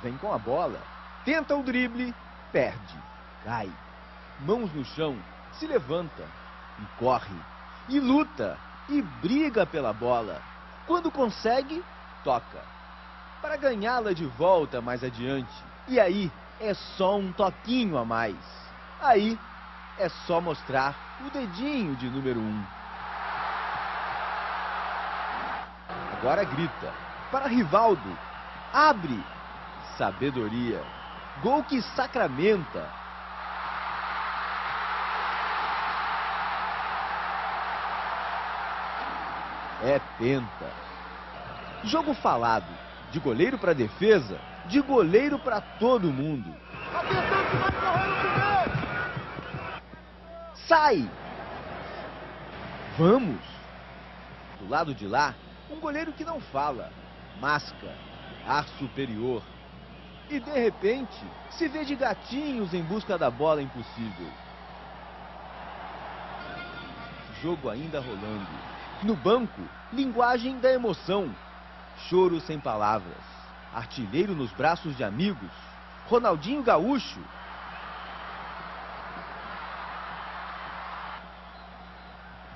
Vem com a bola, tenta o drible, perde, cai. Mãos no chão, se levanta e corre, e luta, e briga pela bola. Quando consegue, toca, para ganhá-la de volta mais adiante. E aí é só um toquinho a mais. Aí é só mostrar o dedinho de número 1. Agora grita para Rivaldo. Abre. Sabedoria. Gol que sacramenta. É penta. Jogo falado. De goleiro para defesa. De goleiro para todo mundo. Sai! Vamos! Do lado de lá, um goleiro que não fala. Masca. Ar superior. E de repente, se vê de gatinhos em busca da bola impossível. Jogo ainda rolando. No banco, linguagem da emoção. Choro sem palavras. Artilheiro nos braços de amigos. Ronaldinho Gaúcho.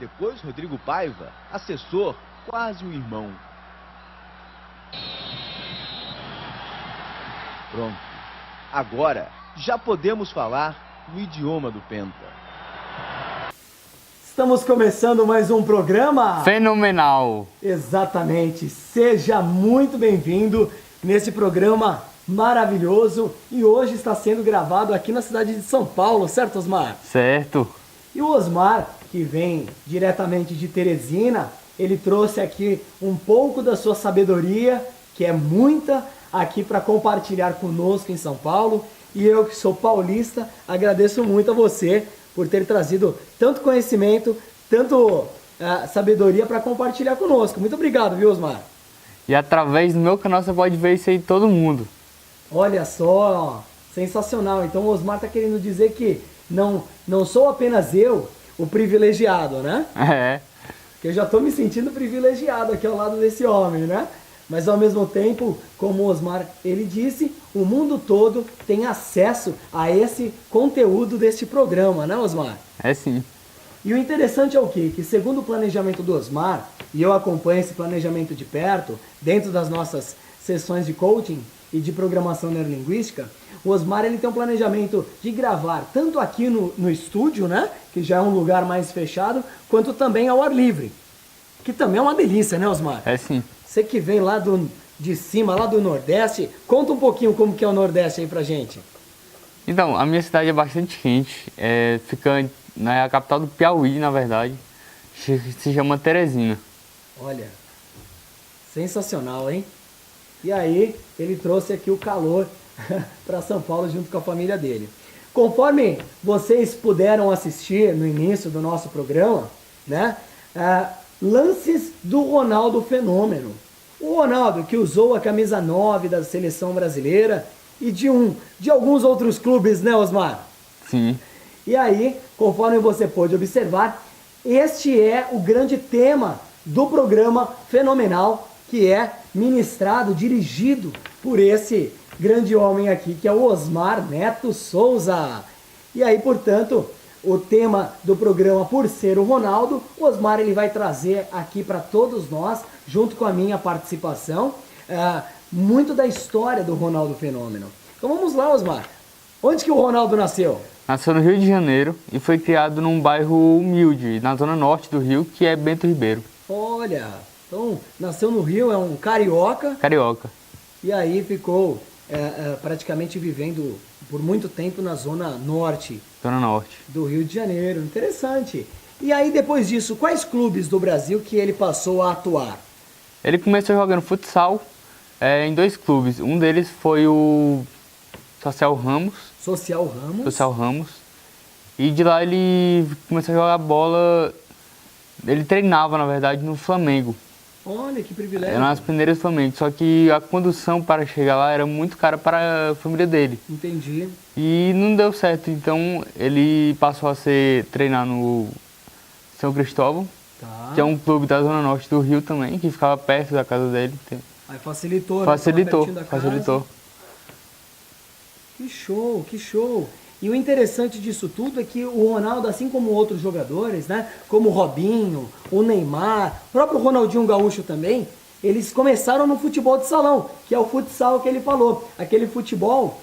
Depois Rodrigo Paiva, assessor, quase um irmão. Pronto. Agora já podemos falar no idioma do Penta. Estamos começando mais um programa fenomenal. Exatamente. Seja muito bem-vindo nesse programa maravilhoso e hoje está sendo gravado aqui na cidade de São Paulo, certo, Osmar? Certo. E o Osmar, que vem diretamente de Teresina, ele trouxe aqui um pouco da sua sabedoria, que é muita, aqui para compartilhar conosco em São Paulo. E eu, que sou paulista, agradeço muito a você por ter trazido tanto conhecimento, tanto sabedoria para compartilhar conosco. Muito obrigado, viu, Osmar? E através do meu canal você pode ver isso aí todo mundo. Olha só, sensacional. Então o Osmar está querendo dizer que não sou apenas eu o privilegiado, né? É. Que eu já estou me sentindo privilegiado aqui ao lado desse homem, né? Mas ao mesmo tempo, como o Osmar ele disse, o mundo todo tem acesso a esse conteúdo deste programa, né, Osmar? É sim. E o interessante é o quê? Que segundo o planejamento do Osmar, e eu acompanho esse planejamento de perto, dentro das nossas sessões de coaching e de programação neurolinguística, o Osmar ele tem um planejamento de gravar tanto aqui no estúdio, né, que já é um lugar mais fechado, quanto também ao ar livre, que também é uma delícia, né, Osmar? É sim. Você que vem lá de cima, lá do Nordeste, conta um pouquinho como que é o Nordeste aí pra gente. Então, a minha cidade é bastante quente, fica na capital do Piauí, na verdade, se chama Teresina. Olha, sensacional, hein? E aí, ele trouxe aqui o calor para São Paulo junto com a família dele. Conforme vocês puderam assistir no início do nosso programa, né? Lances do Ronaldo Fenômeno. O Ronaldo que usou a camisa 9 da seleção brasileira e de alguns outros clubes, né, Osmar? Sim. E aí, conforme você pôde observar, este é o grande tema do programa fenomenal que é ministrado, dirigido por esse grande homem aqui, que é o Osmar Neto Souza. E aí, portanto, o tema do programa, por ser o Ronaldo, o Osmar ele vai trazer aqui para todos nós, junto com a minha participação, muito da história do Ronaldo Fenômeno. Então vamos lá, Osmar. Onde que o Ronaldo nasceu? Nasceu no Rio de Janeiro e foi criado num bairro humilde, na zona norte do Rio, que é Bento Ribeiro. Olha, então nasceu no Rio, é um carioca. Carioca. E aí ficou praticamente vivendo por muito tempo na zona norte. Zona norte. Do Rio de Janeiro, interessante. E aí depois disso, quais clubes do Brasil que ele passou a atuar? Ele começou jogando futsal em 2 clubes. Um deles foi o Social Ramos. Social Ramos. Social Ramos. E de lá ele começou a jogar bola. Ele treinava, na verdade, no Flamengo. Olha, que privilégio. Era nas primeiras do Flamengo. Só que a condução para chegar lá era muito cara para a família dele. Entendi. E não deu certo. Então ele passou a treinar no São Cristóvão, que é um clube da Zona Norte do Rio também, que ficava perto da casa dele. Aí facilitou, né? Facilitou, Tava pertinho da casa. facilitou. Que show, que show. E o interessante disso tudo é que o Ronaldo, assim como outros jogadores, né, como o Robinho, o Neymar, o próprio Ronaldinho Gaúcho também, eles começaram no futebol de salão, que é o futsal que ele falou, aquele futebol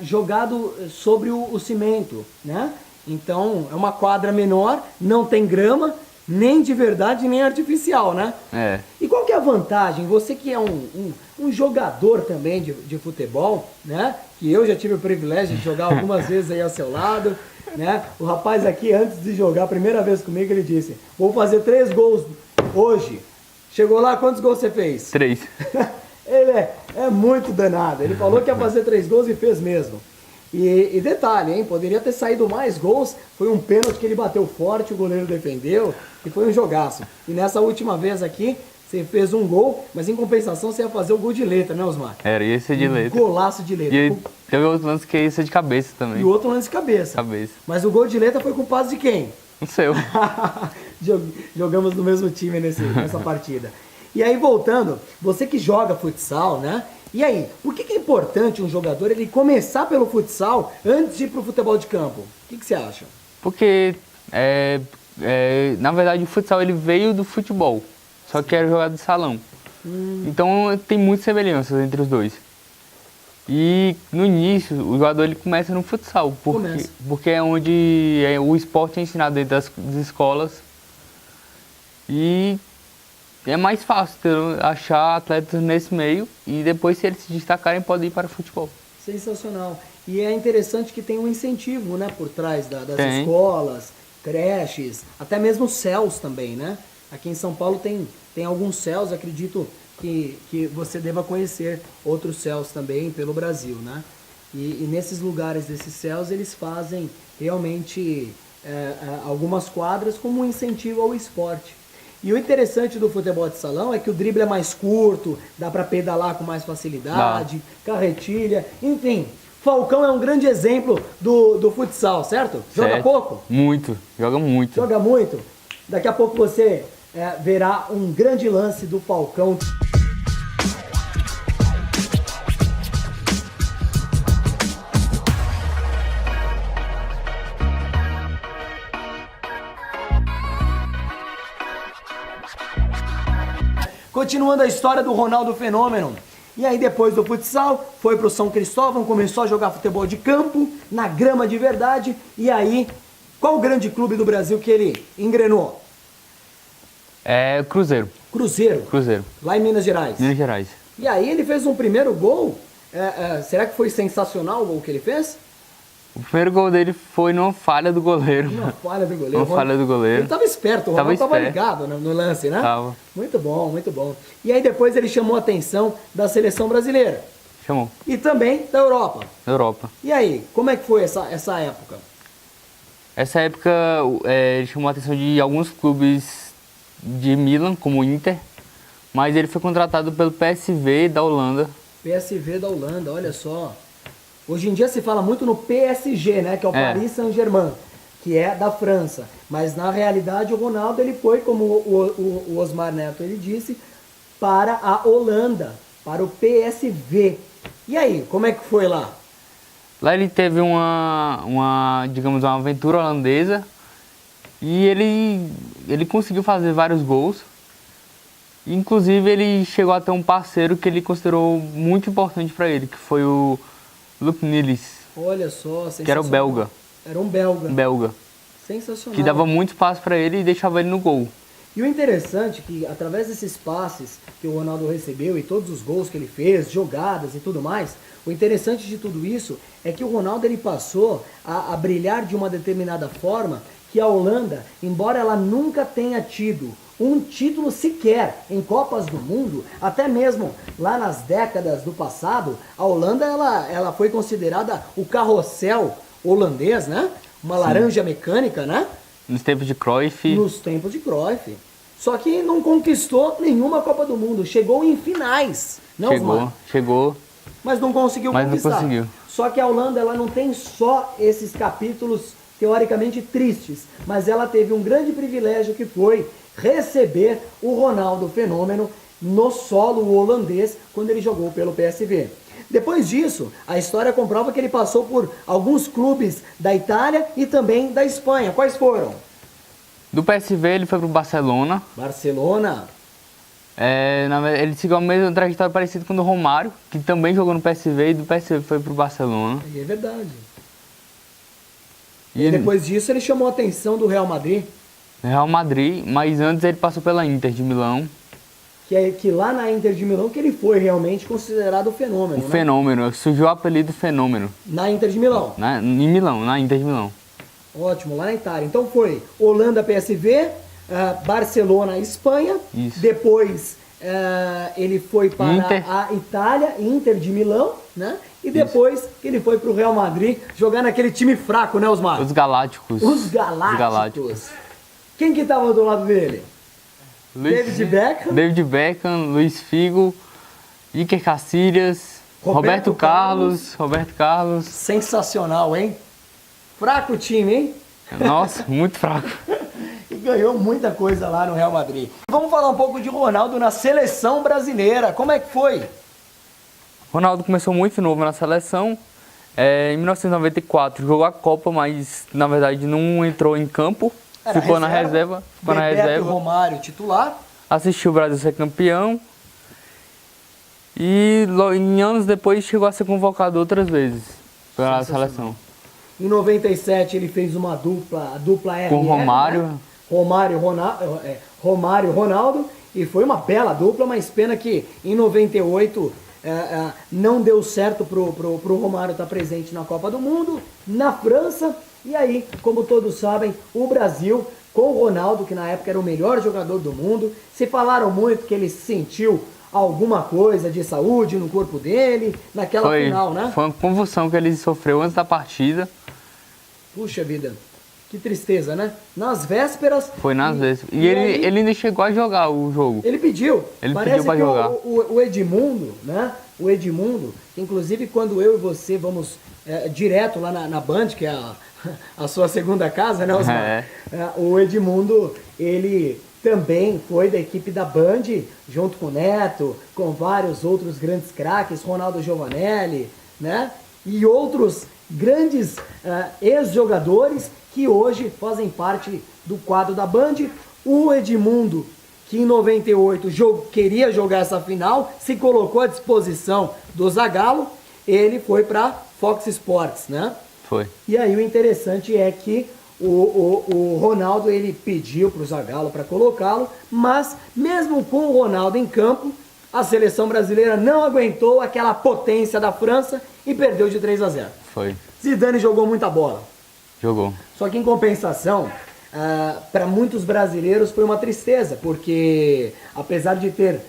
jogado sobre o cimento, né? Então, é uma quadra menor, não tem grama, nem de verdade, nem artificial, né? É. E qual que é a vantagem? Você que é um jogador também de futebol, né? Que eu já tive o privilégio de jogar algumas vezes aí ao seu lado, né? O rapaz aqui, antes de jogar a primeira vez comigo, ele disse, vou fazer 3 gols hoje. Chegou lá, quantos gols você fez? 3. Ele é muito danado. Ele falou que ia fazer 3 gols e fez mesmo. E detalhe, hein? Poderia ter saído mais gols. Foi um pênalti que ele bateu forte, o goleiro defendeu. E foi um jogaço. E nessa última vez aqui, você fez um gol, mas em compensação você ia fazer o gol de letra, né, Osmar? Era, ia ser de letra. Golaço de letra. E teve outro lance que ia ser de cabeça também. E o outro lance de cabeça. Cabeça. Mas o gol de letra foi com o passe de quem? O seu. Jogamos no mesmo time nessa partida. E aí, voltando, você que joga futsal, né? E aí, por que é importante um jogador ele começar pelo futsal antes de ir pro futebol de campo? O que você acha? Porque, na verdade, o futsal ele veio do futebol, só que era jogado de salão. Então, tem muitas semelhanças entre os dois. E, no início, o jogador ele começa no futsal, porque é onde o esporte é ensinado dentro das escolas. E é mais fácil achar atletas nesse meio e depois, se eles se destacarem, podem ir para o futebol. Sensacional. E é interessante que tem um incentivo, né, por trás das escolas, creches, até mesmo céus também, né? Aqui em São Paulo tem alguns céus, acredito que você deva conhecer outros céus também pelo Brasil, né? E nesses lugares desses céus eles fazem realmente algumas quadras como um incentivo ao esporte. E o interessante do futebol de salão é que o drible é mais curto, dá para pedalar com mais facilidade, carretilha, enfim. Falcão é um grande exemplo do futsal, certo? Joga pouco? Muito, joga muito. Joga muito? Daqui a pouco você verá um grande lance do Falcão. Continuando a história do Ronaldo Fenômeno. E aí depois do futsal, foi pro São Cristóvão, começou a jogar futebol de campo, na grama de verdade. E aí, qual o grande clube do Brasil que ele engrenou? Cruzeiro. Cruzeiro. Lá em Minas Gerais. Minas Gerais. E aí ele fez um primeiro gol. Será que foi sensacional o gol que ele fez? O primeiro gol dele foi numa falha do goleiro. Uma falha do goleiro. Uma falha do goleiro. Ele estava esperto, o Ronaldo estava ligado no lance, né? Tava. Muito bom, muito bom. E aí depois ele chamou a atenção da seleção brasileira. Chamou. E também da Europa. Europa. E aí, como é que foi essa época? Essa época ele chamou a atenção de alguns clubes de Milan, como o Inter, mas ele foi contratado pelo PSV da Holanda. PSV da Holanda, olha só. Hoje em dia se fala muito no PSG, né, que é o Paris Saint-Germain, que é da França. Mas na realidade o Ronaldo ele foi, como o Osmar Neto ele disse, para a Holanda, para o PSV. E aí, como é que foi lá? Lá ele teve digamos, uma aventura holandesa e ele conseguiu fazer vários gols. Inclusive ele chegou a ter um parceiro que ele considerou muito importante para ele, que foi o Luc Nilis. Olha só, sensacional. Que era o belga. Era um belga. Belga. Sensacional. Que dava muito espaço para ele e deixava ele no gol. E o interessante é que através desses passes que o Ronaldo recebeu e todos os gols que ele fez, jogadas e tudo mais, o interessante de tudo isso é que o Ronaldo ele passou a brilhar de uma determinada forma que a Holanda, embora ela nunca tenha tido um título sequer em Copas do Mundo, até mesmo lá nas décadas do passado, a Holanda ela foi considerada o carrossel holandês, né? Uma laranja mecânica, né? Nos tempos de Cruyff. Nos tempos de Cruyff. Só que não conquistou nenhuma Copa do Mundo. Chegou em finais. Não, chegou. Mas não conseguiu conquistar. Não conseguiu. Só que a Holanda ela não tem só esses capítulos teoricamente tristes, mas ela teve um grande privilégio que foi receber o Ronaldo Fenômeno no solo holandês quando ele jogou pelo PSV. Depois disso, a história comprova que ele passou por alguns clubes da Itália e também da Espanha. Quais foram? Do PSV ele foi pro Barcelona. Barcelona. Ele seguiu a mesma trajetória parecida com o do Romário, que também jogou no PSV e do PSV foi pro Barcelona. É verdade. E E depois disso ele chamou a atenção do Real Madrid, Real Madrid, mas antes ele passou pela Inter de Milão. que lá na Inter de Milão que ele foi realmente considerado o fenômeno, O né? Fenômeno, surgiu o apelido Fenômeno. Na Inter de Milão. Em Milão, na Inter de Milão. Ótimo, lá na Itália. Então foi Holanda, PSV, Barcelona, Espanha. Isso. Depois ele foi para Inter. a Itália, Inter de Milão, né? E depois que ele foi para o Real Madrid jogar naquele time fraco, né, Osmar? Os Galácticos. Os Galácticos. Quem que estava do lado dele? David Beckham. David Beckham, Luiz Figo, Iker Casillas, Roberto Roberto Carlos. Sensacional, hein? Fraco o time, hein? Nossa, muito fraco. E ganhou muita coisa lá no Real Madrid. Vamos falar um pouco de Ronaldo na seleção brasileira. Como é que foi? Ronaldo começou muito novo na seleção. Em 1994 jogou a Copa, mas na verdade não entrou em campo. Ficou na reserva. Bebeto e Romário titular. Assistiu o Brasil ser campeão. E em anos depois chegou a ser convocado outras vezes pela seleção. Em 97 ele fez uma dupla RR, Com Romário. Né? Romário, Ronaldo. E foi uma bela dupla, mas pena que em 98 não deu certo pro Romário estar presente na Copa do Mundo, na França. E aí, como todos sabem, o Brasil, com o Ronaldo, que na época era o melhor jogador do mundo, se falaram muito que ele sentiu alguma coisa de saúde no corpo dele, naquela final, né? Foi uma convulsão que ele sofreu antes da partida. Puxa vida, que tristeza, né? Nas vésperas... Foi nas vésperas. E ele ainda chegou a jogar o jogo. Ele pediu. Ele Parece pediu pra que jogar. O Edmundo, né? O Edmundo, que inclusive quando eu e você vamos direto lá na Band, que é a sua segunda casa, né, Osmar? O Edmundo, ele também foi da equipe da Band, junto com o Neto, com vários outros grandes craques, Ronaldo Giovanelli, né? E outros grandes ex-jogadores que hoje fazem parte do quadro da Band. O Edmundo, que em 98 queria jogar essa final, se colocou à disposição do Zagallo, ele foi para Fox Sports, né? Foi. E aí o interessante é que o Ronaldo, ele pediu para o Zagallo para colocá-lo, mas mesmo com o Ronaldo em campo, a seleção brasileira não aguentou aquela potência da França e perdeu de 3-0. Foi. Zidane jogou muita bola. Jogou. Só que em compensação, para muitos brasileiros foi uma tristeza, porque apesar de ter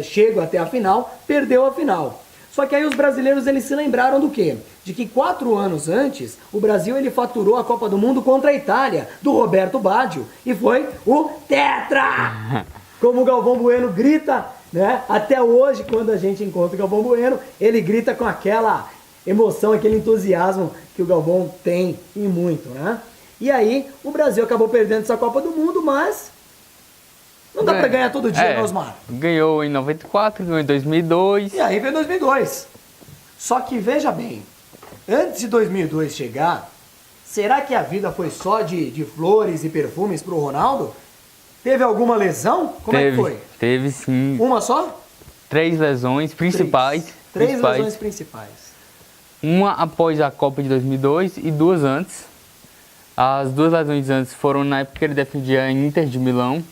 chego até a final, perdeu a final. Só que aí os brasileiros, eles se lembraram do quê? De que 4 anos antes, o Brasil ele faturou a Copa do Mundo contra a Itália, do Roberto Baggio, e foi o Tetra! Como o Galvão Bueno grita, né? Até hoje, quando a gente encontra o Galvão Bueno, ele grita com aquela emoção, aquele entusiasmo que o Galvão tem e muito, né? E aí, o Brasil acabou perdendo essa Copa do Mundo, mas não dá pra ganhar todo dia, né, Osmar? Ganhou em 94, ganhou em 2002. E aí veio 2002. Só que veja bem, antes de 2002 chegar, será que a vida foi só de flores e perfumes pro Ronaldo? Teve alguma lesão? Como é que foi? Teve sim. Uma só? 3 lesões principais. Três lesões principais. Uma após a Copa de 2002 e 2 antes. As 2 lesões antes foram na época que ele defendia a Inter de Milão.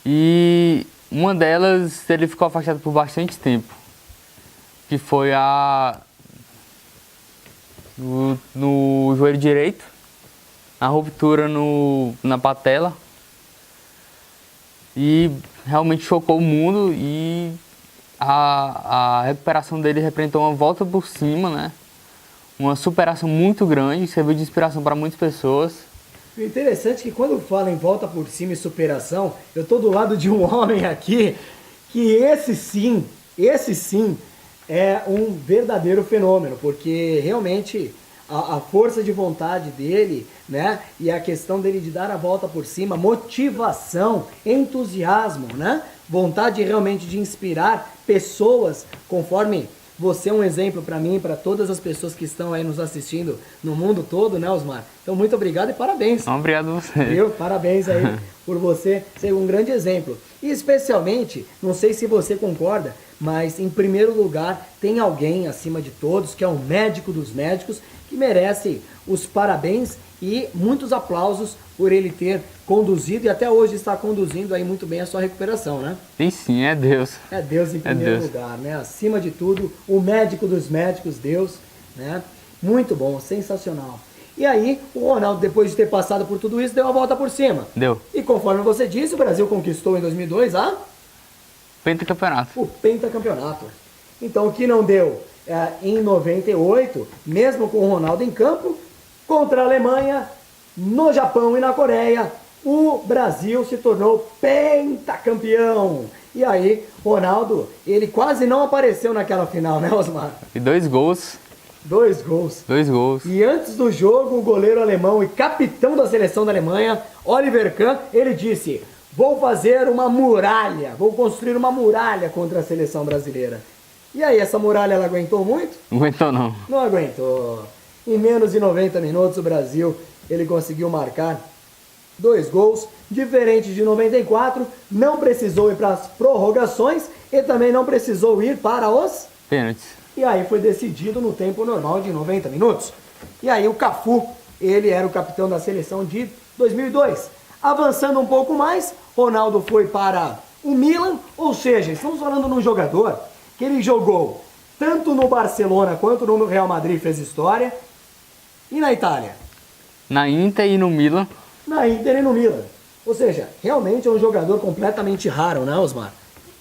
E uma delas ele ficou afastado por bastante tempo. Que foi no joelho direito. A ruptura na patela. E realmente chocou o mundo e a recuperação dele representou uma volta por cima, né? Uma superação muito grande, serviu de inspiração para muitas pessoas. O interessante é que quando fala em volta por cima e superação, eu tô do lado de um homem aqui que esse sim é um verdadeiro fenômeno, porque realmente a força de vontade dele, né, e a questão dele de dar a volta por cima, motivação, entusiasmo, né, vontade realmente de inspirar pessoas, conforme você é um exemplo para mim, para todas as pessoas que estão aí nos assistindo no mundo todo, né, Osmar? Então, muito obrigado e parabéns. Obrigado a você. Viu? Parabéns aí por você ser um grande exemplo. E especialmente, não sei se você concorda, mas em primeiro lugar tem alguém acima de todos, que é o médico dos médicos, que merece os parabéns e muitos aplausos por ele ter conduzido e até hoje está conduzindo aí muito bem a sua recuperação, né? Sim, é Deus. É Deus em primeiro lugar, né? Acima de tudo, o médico dos médicos, Deus, né? Muito bom, sensacional. E aí, o Ronaldo, depois de ter passado por tudo isso, deu a volta por cima. Deu. E conforme você disse, o Brasil conquistou em 2002 Pentacampeonato. o pentacampeonato. Então, o que não deu em 98, mesmo com o Ronaldo em campo, contra a Alemanha, no Japão e na Coreia, o Brasil se tornou pentacampeão. E aí, Ronaldo, ele quase não apareceu naquela final, né, Osmar? E 2 gols. 2 gols. 2 gols. E antes do jogo, o goleiro alemão e capitão da seleção da Alemanha, Oliver Kahn, ele disse: vou fazer uma muralha, vou construir uma muralha contra a seleção brasileira. E aí, essa muralha, ela aguentou muito? Não aguentou, não. Não aguentou. Em menos de 90 minutos, o Brasil, ele conseguiu marcar 2 gols, diferente de 94, não precisou ir para as prorrogações e também não precisou ir para os... Pênaltis. E aí foi decidido no tempo normal de 90 minutos. E aí o Cafu, ele era o capitão da seleção de 2002. Avançando um pouco mais, Ronaldo foi para o Milan, ou seja, estamos falando de um jogador que ele jogou tanto no Barcelona quanto no Real Madrid, fez história, e na Itália. Na Inter e no Milan. Na Inter e no Milan. Ou seja, realmente é um jogador completamente raro, né, Osmar?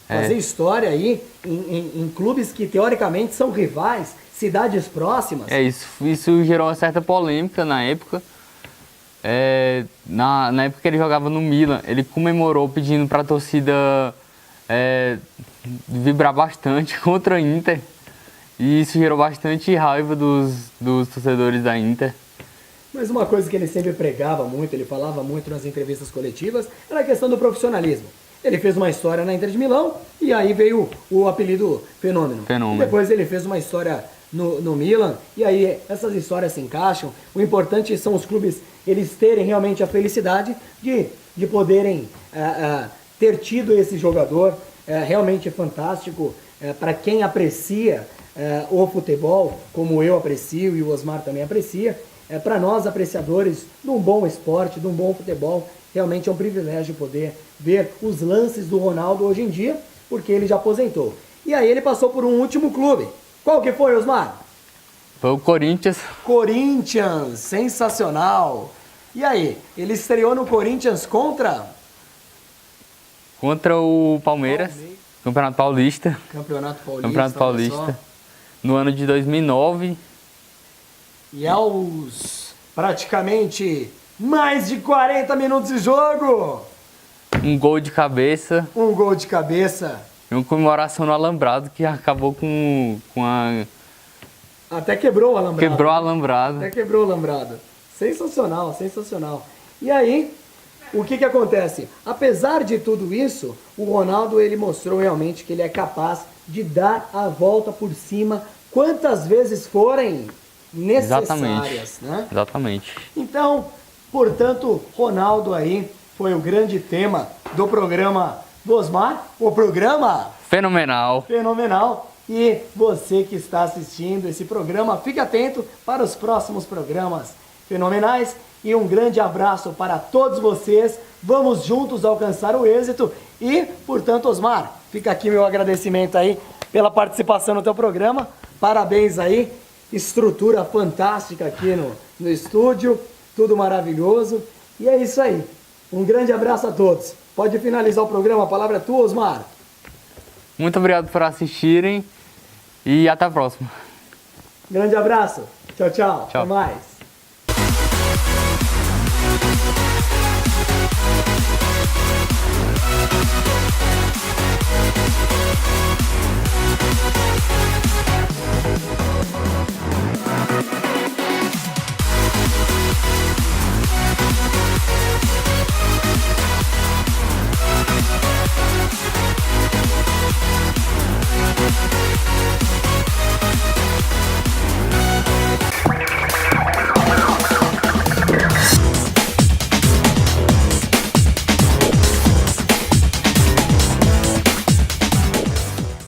Fazer história aí em clubes que teoricamente são rivais, cidades próximas. Isso gerou uma certa polêmica na época. Na época que ele jogava no Milan, ele comemorou pedindo para a torcida vibrar bastante contra a Inter. E isso gerou bastante raiva dos torcedores da Inter. Mas uma coisa que ele sempre pregava muito, ele falava muito nas entrevistas coletivas, era a questão do profissionalismo. Ele fez uma história na Inter de Milão e aí veio o apelido Fenômeno. E depois ele fez uma história no Milan e aí essas histórias se encaixam. O importante são os clubes, eles terem realmente a felicidade de poderem ter tido esse jogador realmente fantástico para quem aprecia o futebol, como eu aprecio e o Osmar também aprecia. Para nós, apreciadores de um bom esporte, de um bom futebol, realmente é um privilégio poder ver os lances do Ronaldo hoje em dia, porque ele já aposentou. E aí ele passou por um último clube. Qual que foi, Osmar? Foi o Corinthians. Corinthians, sensacional. E aí, ele estreou no Corinthians contra o Palmeiras. Campeonato Paulista. Campeonato Paulista. No ano de 2009. E aos praticamente mais de 40 minutos de jogo. Um gol de cabeça. Um gol de cabeça. E uma comemoração no alambrado que acabou com a... Até quebrou o alambrado. Quebrou o alambrado. Até quebrou o alambrado. Sensacional, sensacional. E aí, o que acontece? Apesar de tudo isso, o Ronaldo, ele mostrou realmente que ele é capaz de dar a volta por cima quantas vezes forem necessárias, né? Exatamente. Então, portanto, Ronaldo aí foi o grande tema do programa do Osmar, o programa Fenomenal. E você que está assistindo esse programa, fique atento para os próximos programas fenomenais e um grande abraço para todos vocês. Vamos juntos alcançar o êxito e, portanto, Osmar, fica aqui meu agradecimento aí pela participação no teu programa. Parabéns aí. Estrutura fantástica aqui no estúdio, tudo maravilhoso. E é isso aí. Um grande abraço a todos. Pode finalizar o programa, a palavra é tua, Osmar. Muito obrigado por assistirem e até a próxima. Grande abraço. Tchau, tchau. Até mais.